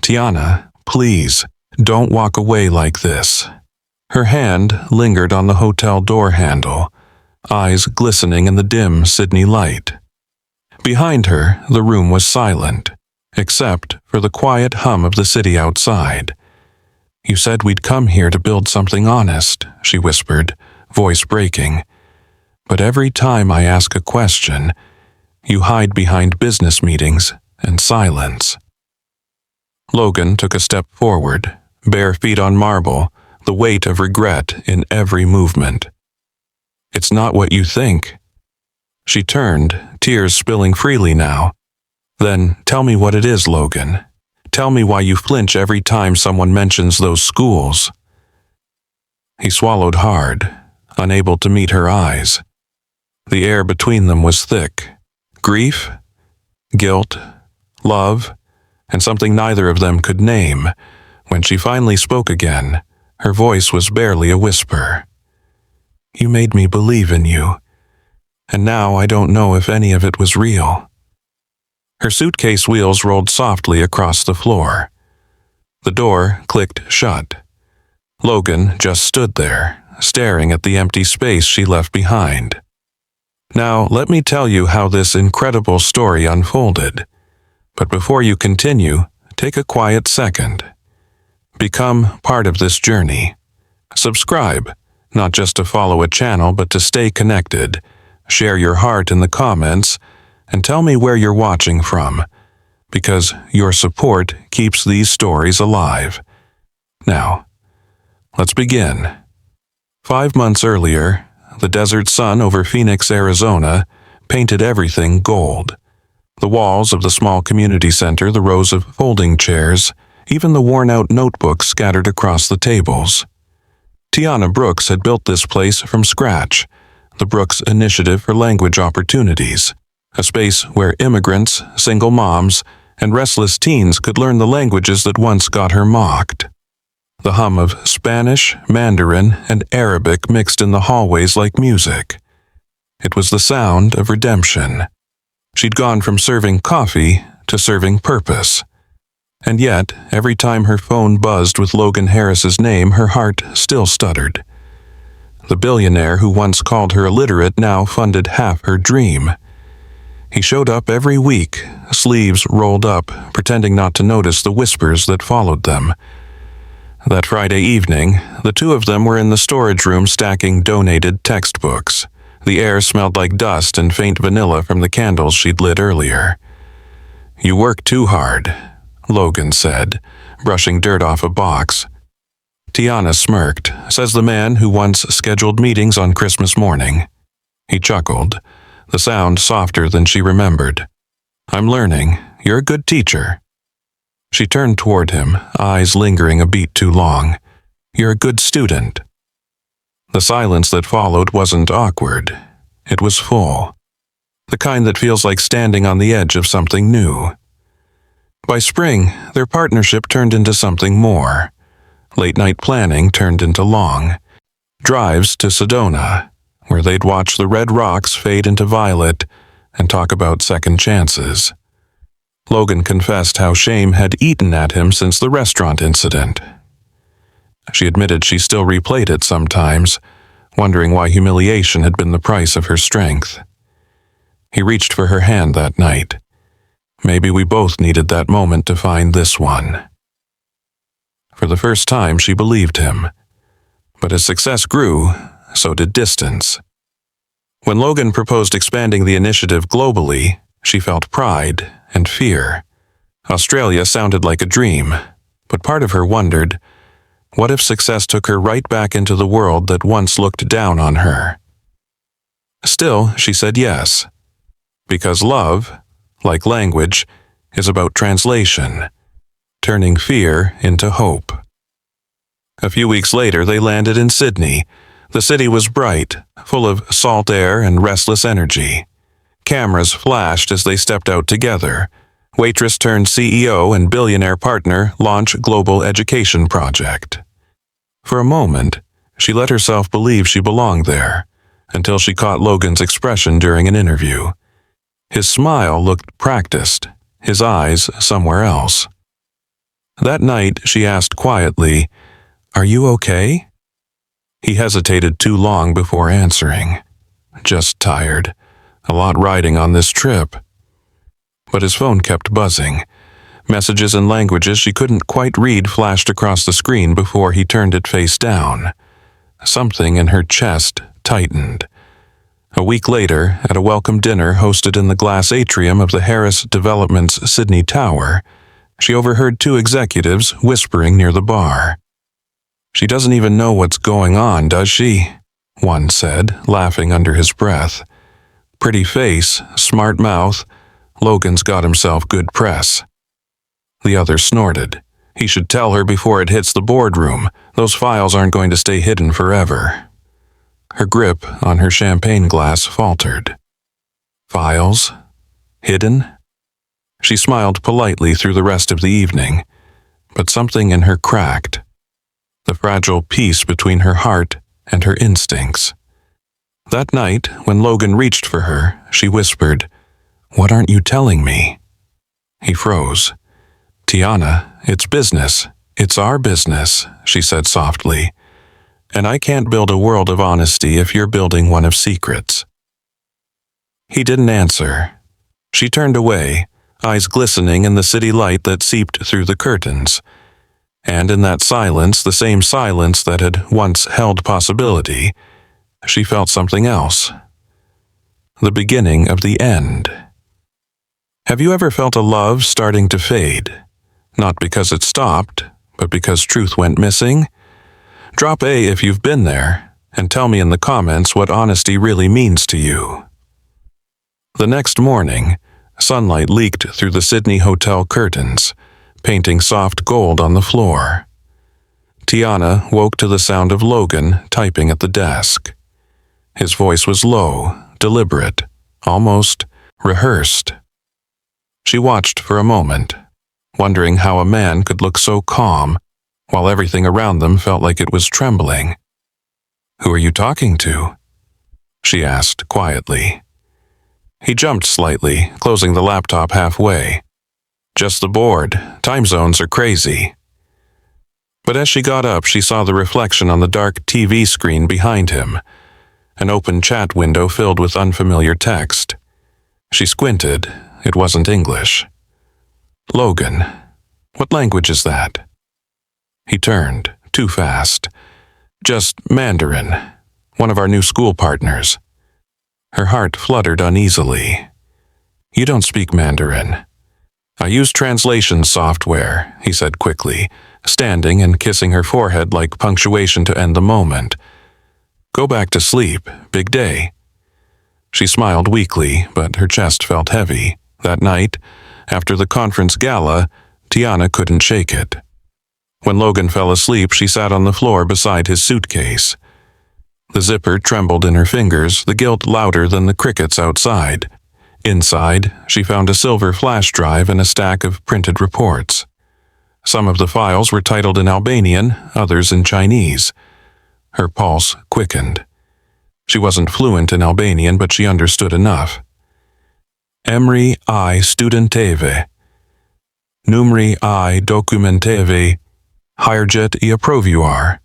Tiana, please, don't walk away like this. Her hand lingered on the hotel door handle, eyes glistening in the dim Sydney light. Behind her, the room was silent, except for the quiet hum of the city outside. You said we'd come here to build something honest, she whispered, voice breaking. But every time I ask a question, you hide behind business meetings and silence. Logan took a step forward, bare feet on marble, the weight of regret in every movement. It's not what you think. She turned, tears spilling freely now. Then tell me what it is, Logan. Tell me why you flinch every time someone mentions those schools. He swallowed hard, unable to meet her eyes. The air between them was thick. Grief, guilt, love, and something neither of them could name. When she finally spoke again, her voice was barely a whisper. You made me believe in you, and now I don't know if any of it was real. Her suitcase wheels rolled softly across the floor. The door clicked shut. Logan just stood there, staring at the empty space she left behind. Now, let me tell you how this incredible story unfolded. But before you continue, take a quiet second. Become part of this journey. Subscribe, not just to follow a channel, but to stay connected. Share your heart in the comments, and tell me where you're watching from, because your support keeps these stories alive. Now, let's begin. 5 months earlier, the desert sun over Phoenix, Arizona, painted everything gold. The walls of the small community center, the rows of folding chairs, even the worn-out notebooks scattered across the tables. Tiana Brooks had built this place from scratch, the Brooks Initiative for Language Opportunities, a space where immigrants, single moms, and restless teens could learn the languages that once got her mocked. The hum of Spanish, Mandarin, and Arabic mixed in the hallways like music. It was the sound of redemption. She'd gone from serving coffee to serving purpose. And yet, every time her phone buzzed with Logan Harris's name, her heart still stuttered. The billionaire who once called her illiterate now funded half her dream. He showed up every week, sleeves rolled up, pretending not to notice the whispers that followed them. That Friday evening, the two of them were in the storage room stacking donated textbooks. The air smelled like dust and faint vanilla from the candles she'd lit earlier. You work too hard, Logan said, brushing dirt off a box. Tiana smirked, says the man who once scheduled meetings on Christmas morning. He chuckled, the sound softer than she remembered. I'm learning. You're a good teacher. She turned toward him, eyes lingering a beat too long. You're a good student. The silence that followed wasn't awkward. It was full. The kind that feels like standing on the edge of something new. By spring, their partnership turned into something more. Late-night planning turned into long drives to Sedona, where they'd watch the red rocks fade into violet and talk about second chances. Logan confessed how shame had eaten at him since the restaurant incident. She admitted she still replayed it sometimes, wondering why humiliation had been the price of her strength. He reached for her hand that night. Maybe we both needed that moment to find this one. For the first time, she believed him. But as success grew, so did distance. When Logan proposed expanding the initiative globally, she felt pride and fear. Australia sounded like a dream, but part of her wondered, what if success took her right back into the world that once looked down on her? Still, she said yes, because love, like language, is about translation, turning fear into hope. A few weeks later, they landed in Sydney. The city was bright, full of salt air and restless energy. Cameras flashed as they stepped out together. Waitress turned CEO and billionaire partner launch global education project. For a moment, she let herself believe she belonged there, until she caught Logan's expression during an interview. His smile looked practiced, his eyes somewhere else. That night, she asked quietly, "Are you okay?" He hesitated too long before answering. "Just tired. A lot riding on this trip." But his phone kept buzzing. Messages in languages she couldn't quite read flashed across the screen before he turned it face down. Something in her chest tightened. A week later, at a welcome dinner hosted in the glass atrium of the Harris Development's Sydney Tower, she overheard two executives whispering near the bar. "She doesn't even know what's going on, does she?" one said, laughing under his breath. "Pretty face, smart mouth. Logan's got himself good press." The other snorted. "He should tell her before it hits the boardroom. Those files aren't going to stay hidden forever." Her grip on her champagne glass faltered. Files? Hidden? She smiled politely through the rest of the evening, but something in her cracked. The fragile peace between her heart and her instincts. That night, when Logan reached for her, she whispered, "What aren't you telling me?" He froze. "Tiana, it's business. It's our business," she said softly. "And I can't build a world of honesty if you're building one of secrets." He didn't answer. She turned away, eyes glistening in the city light that seeped through the curtains. And in that silence, the same silence that had once held possibility, she felt something else. The beginning of the end. Have you ever felt a love starting to fade? Not because it stopped, but because truth went missing? Drop A if you've been there, and tell me in the comments what honesty really means to you. The next morning, sunlight leaked through the Sydney hotel curtains, painting soft gold on the floor. Tiana woke to the sound of Logan typing at the desk. His voice was low, deliberate, almost rehearsed. She watched for a moment, wondering how a man could look so calm while everything around them felt like it was trembling. "Who are you talking to?" she asked quietly. He jumped slightly, closing the laptop halfway. "Just the board. Time zones are crazy." But as she got up, she saw the reflection on the dark TV screen behind him, an open chat window filled with unfamiliar text. She squinted. It wasn't English. "Logan, what language is that?" He turned, too fast. "Just Mandarin, one of our new school partners." Her heart fluttered uneasily. "You don't speak Mandarin." "I use translation software," he said quickly, standing and kissing her forehead like punctuation to end the moment. "Go back to sleep. Big day." She smiled weakly, but her chest felt heavy. That night, after the conference gala, Tiana couldn't shake it. When Logan fell asleep, she sat on the floor beside his suitcase. The zipper trembled in her fingers, the guilt louder than the crickets outside. Inside, she found a silver flash drive and a stack of printed reports. Some of the files were titled in Albanian, others in Chinese. Her pulse quickened. She wasn't fluent in Albanian, but she understood enough. "Emri I studenteve. Numri I dokumenteve. Hirjet I approvuar.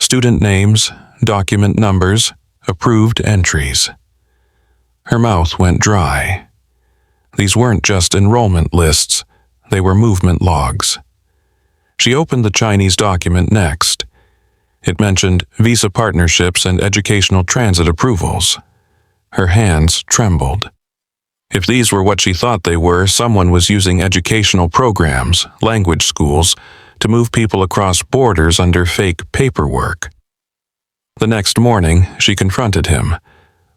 Student names, document numbers, approved entries." Her mouth went dry. These weren't just enrollment lists, they were movement logs. She opened the Chinese document next. It mentioned visa partnerships and educational transit approvals. Her hands trembled. If these were what she thought they were, someone was using educational programs, language schools, to move people across borders under fake paperwork. The next morning, she confronted him.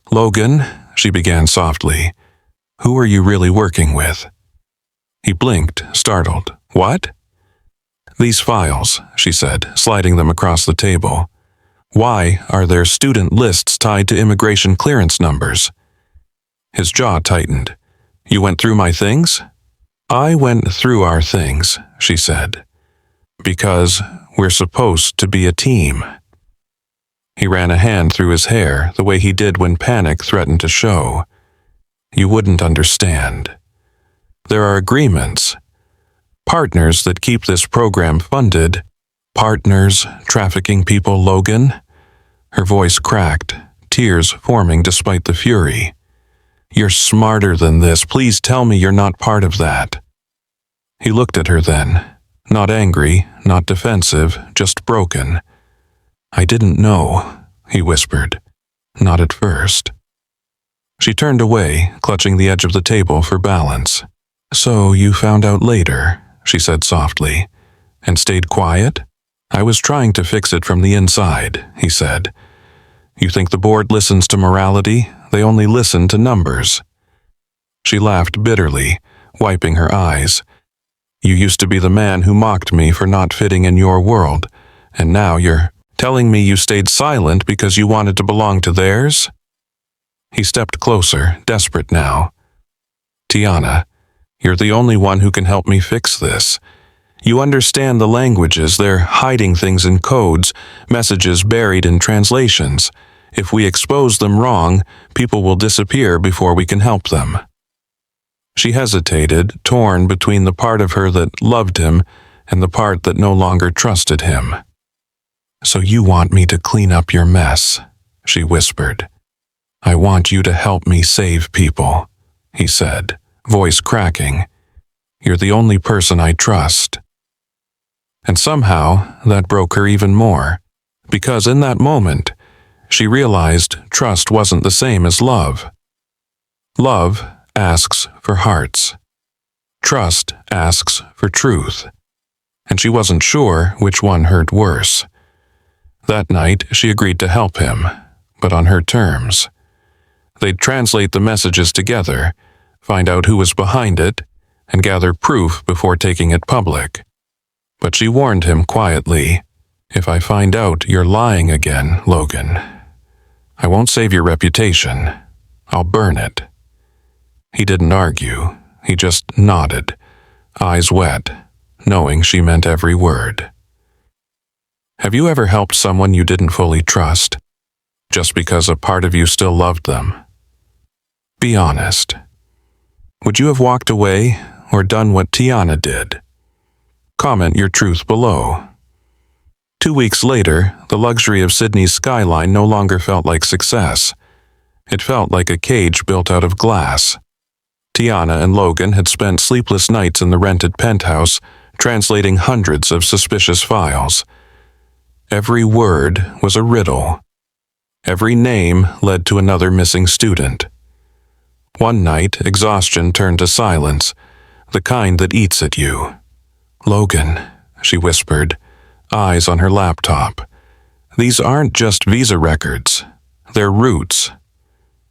"Logan," she began softly, "who are you really working with?" He blinked, startled. "What?" "These files," she said, sliding them across the table. "Why are there student lists tied to immigration clearance numbers?" His jaw tightened. "You went through my things?" "I went through our things," she said. "Because we're supposed to be a team." He ran a hand through his hair, the way he did when panic threatened to show. "You wouldn't understand. There are agreements. Partners that keep this program funded. Partners trafficking people, Logan? Her voice cracked, tears forming despite the fury. You're smarter than this. Please tell me you're not part of that. He looked at her then, not angry, not defensive, just broken. I didn't know, he whispered. Not at first. She turned away, clutching the edge of the table for balance. So you found out later, she said softly, and stayed quiet? I was trying to fix it from the inside, he said. You think the board listens to morality? They only listen to numbers. She laughed bitterly, wiping her eyes. You used to be the man who mocked me for not fitting in your world, and now you're telling me you stayed silent because you wanted to belong to theirs? He stepped closer, desperate now. Tiana, you're the only one who can help me fix this. You understand the languages. They're hiding things in codes, messages buried in translations. If we expose them wrong, people will disappear before we can help them. She hesitated, torn between the part of her that loved him and the part that no longer trusted him. So you want me to clean up your mess, she whispered. I want you to help me save people, he said, voice cracking. You're the only person I trust. And somehow that broke her even more, because in that moment, she realized trust wasn't the same as love. Love asks for hearts. Trust asks for truth. And she wasn't sure which one hurt worse. That night, she agreed to help him, but on her terms. They'd translate the messages together, find out who was behind it, and gather proof before taking it public. But she warned him quietly, if I find out you're lying again, Logan, I won't save your reputation. I'll burn it. He didn't argue. He just nodded, eyes wet, knowing she meant every word. Have you ever helped someone you didn't fully trust, just because a part of you still loved them? Be honest. Would you have walked away or done what Tiana did? Comment your truth below. 2 weeks later, the luxury of Sydney's skyline no longer felt like success. It felt like a cage built out of glass. Tiana and Logan had spent sleepless nights in the rented penthouse, translating hundreds of suspicious files. Every word was a riddle. Every name led to another missing student. One night, exhaustion turned to silence, the kind that eats at you. Logan, she whispered, eyes on her laptop. These aren't just visa records. They're roots.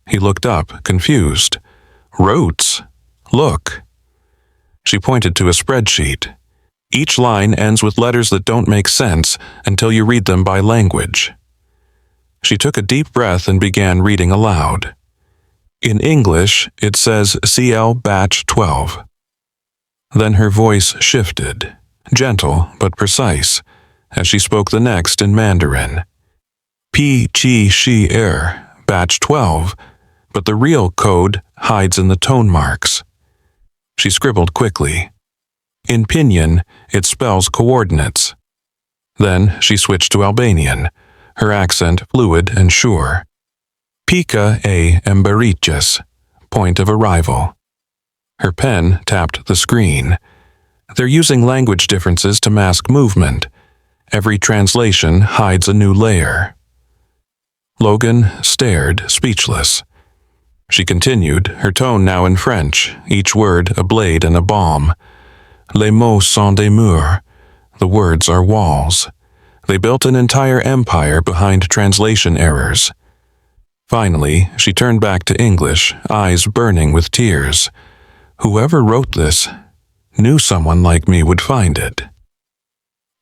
He looked up, confused. Roots? Look. She pointed to a spreadsheet. Each line ends with letters that don't make sense until you read them by language. She took a deep breath and began reading aloud. In English, it says CL Batch 12. Then her voice shifted, gentle but precise, as she spoke the next in Mandarin. P Chi Shi Batch 12, but the real code hides in the tone marks. She scribbled quickly. In Pinyin, it spells coordinates. Then she switched to Albanian, her accent fluid and sure. Pika e Mbariches, point of arrival. Her pen tapped the screen. They're using language differences to mask movement. Every translation hides a new layer. Logan stared, speechless. She continued, her tone now in French, each word a blade and a balm. Les mots sont des murs. The words are walls. They built an entire empire behind translation errors. Finally, she turned back to English, eyes burning with tears. Whoever wrote this knew someone like me would find it.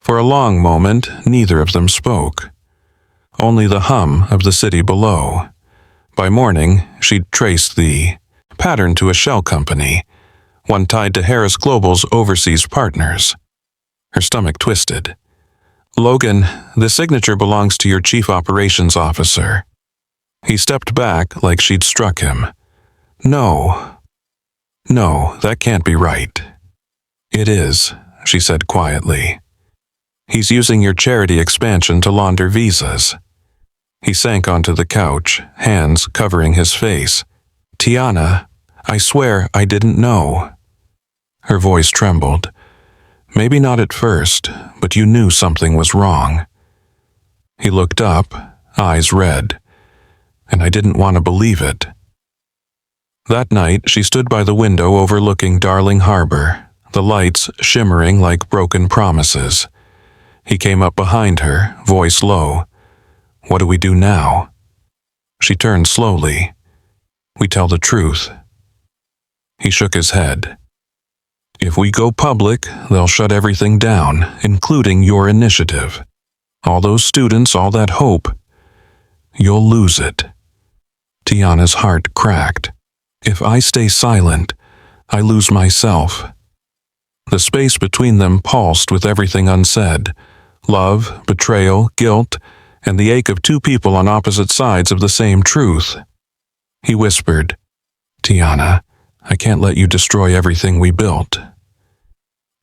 For a long moment, neither of them spoke. Only the hum of the city below. By morning, she'd traced the pattern to a shell company, one tied to Harris Global's overseas partners. Her stomach twisted. Logan, the signature belongs to your chief operations officer. He stepped back like she'd struck him. No, that can't be right. "It is," she said quietly. "He's using your charity expansion to launder visas." He sank onto the couch, hands covering his face. "Tiana, I swear I didn't know." Her voice trembled. "Maybe not at first, but you knew something was wrong." He looked up, eyes red, and I didn't want to believe it. That night, she stood by the window overlooking Darling Harbor, the lights shimmering like broken promises. He came up behind her, voice low. "What do we do now?" She turned slowly. "We tell the truth." He shook his head. "If we go public, they'll shut everything down, including your initiative. All those students, all that hope. You'll lose it." Tiana's heart cracked. "If I stay silent, I lose myself." The space between them pulsed with everything unsaid. Love, betrayal, guilt, and the ache of two people on opposite sides of the same truth. He whispered, "Tiana, I can't let you destroy everything we built."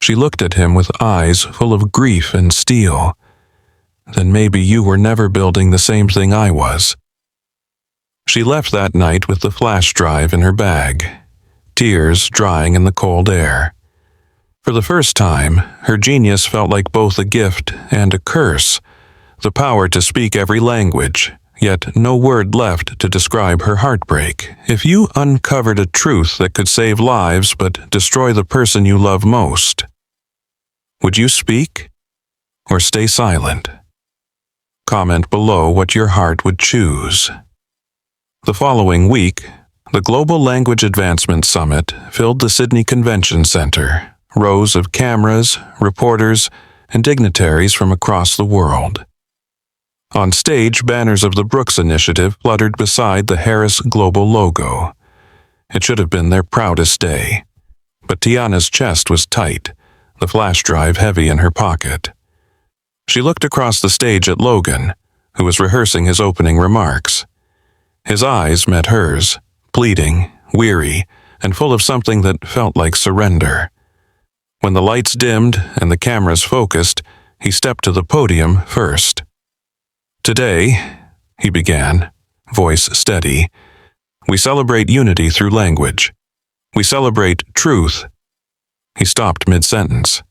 She looked at him with eyes full of grief and steel. "Then maybe you were never building the same thing I was." She left that night with the flash drive in her bag, tears drying in the cold air. For the first time, her genius felt like both a gift and a curse, the power to speak every language, yet no word left to describe her heartbreak. If you uncovered a truth that could save lives but destroy the person you love most, would you speak or stay silent? Comment below what your heart would choose. The following week, the Global Language Advancement Summit filled the Sydney Convention Center, rows of cameras, reporters, and dignitaries from across the world. On stage, banners of the Brooks Initiative fluttered beside the Harris Global logo. It should have been their proudest day. But Tiana's chest was tight, the flash drive heavy in her pocket. She looked across the stage at Logan, who was rehearsing his opening remarks. His eyes met hers, pleading, weary, and full of something that felt like surrender. When the lights dimmed and the cameras focused, he stepped to the podium first. "Today," he began, voice steady, "we celebrate unity through language. We celebrate truth." He stopped mid-sentence.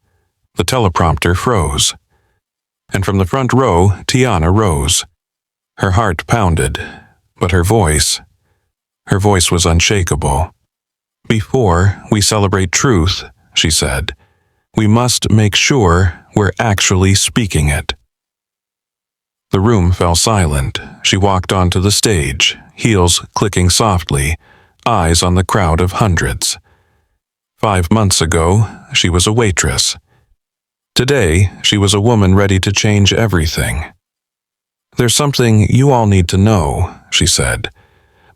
The teleprompter froze. And from the front row, Tiana rose. Her heart pounded, but her voice was unshakable. "Before we celebrate truth," she said, "we must make sure we're actually speaking it." The room fell silent. She walked onto the stage, heels clicking softly, eyes on the crowd of hundreds. 5 months ago, she was a waitress. Today, she was a woman ready to change everything. "There's something you all need to know," she said.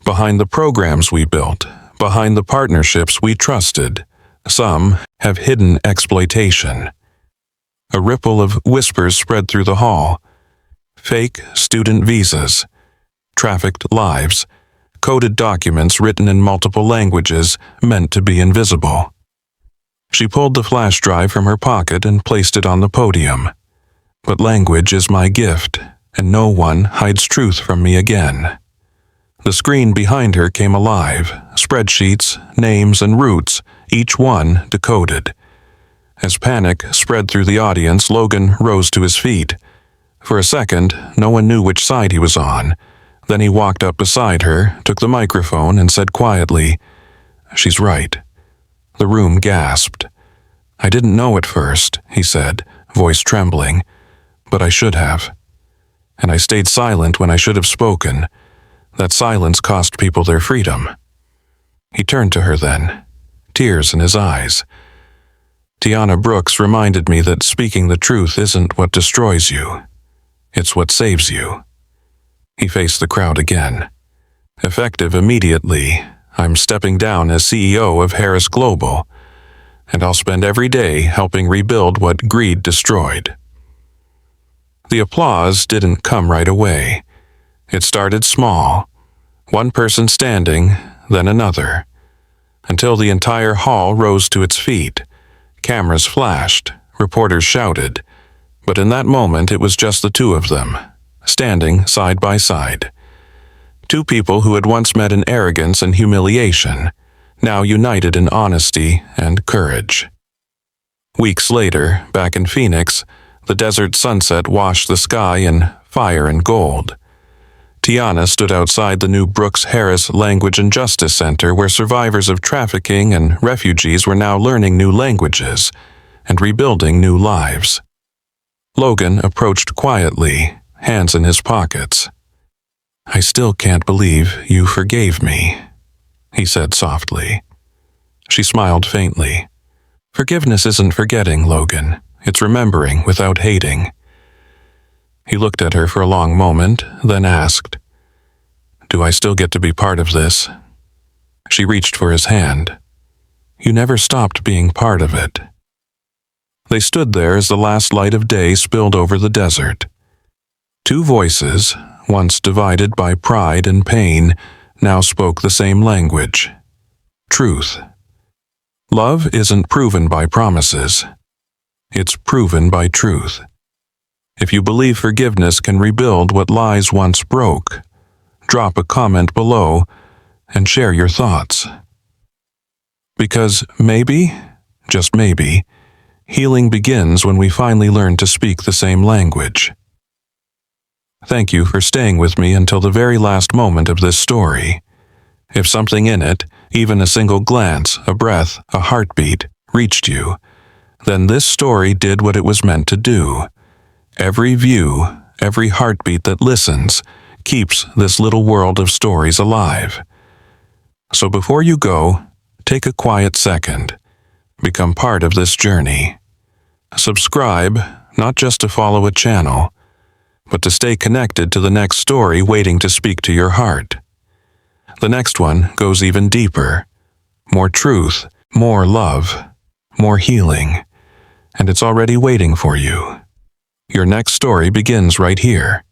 "Behind the programs we built, behind the partnerships we trusted, some have hidden exploitation." A ripple of whispers spread through the hall. Fake student visas, trafficked lives, coded documents written in multiple languages meant to be invisible. She pulled the flash drive from her pocket and placed it on the podium. "But language is my gift, and no one hides truth from me again." The screen behind her came alive, spreadsheets, names, and routes, each one decoded. As panic spread through the audience, Logan rose to his feet. For a second, no one knew which side he was on. Then he walked up beside her, took the microphone, and said quietly, "She's right." The room gasped. "I didn't know at first," he said, voice trembling, "but I should have. And I stayed silent when I should have spoken. That silence cost people their freedom." He turned to her then, tears in his eyes. "Tiana Brooks reminded me that speaking the truth isn't what destroys you. It's what saves you." He faced the crowd again. "Effective immediately, I'm stepping down as CEO of Harris Global, and I'll spend every day helping rebuild what greed destroyed." The applause didn't come right away. It started small, one person standing, then another, until the entire hall rose to its feet, Cameras flashed, reporters shouted, but in that moment it was just the two of them, standing side by side. Two people who had once met in arrogance and humiliation, now united in honesty and courage. Weeks later, back in Phoenix, the desert sunset washed the sky in fire and gold. Tiana stood outside the new Brooks Harris Language and Justice Center, where survivors of trafficking and refugees were now learning new languages and rebuilding new lives. Logan approached quietly, hands in his pockets. "I still can't believe you forgave me," he said softly. She smiled faintly. "Forgiveness isn't forgetting, Logan. It's remembering without hating." He looked at her for a long moment, then asked, "Do I still get to be part of this?" She reached for his hand. "You never stopped being part of it." They stood there as the last light of day spilled over the desert. Two voices, once divided by pride and pain, now spoke the same language: truth. Love isn't proven by promises. It's proven by truth. If you believe forgiveness can rebuild what lies once broke, drop a comment below and share your thoughts. Because maybe, just maybe, healing begins when we finally learn to speak the same language. Thank you for staying with me until the very last moment of this story. If something in it, even a single glance, a breath, a heartbeat, reached you, then this story did what it was meant to do. Every view, every heartbeat that listens, keeps this little world of stories alive. So before you go, take a quiet second. Become part of this journey. Subscribe, not just to follow a channel, but to stay connected to the next story waiting to speak to your heart. The next one goes even deeper. More truth, more love, more healing, and it's already waiting for you. Your next story begins right here.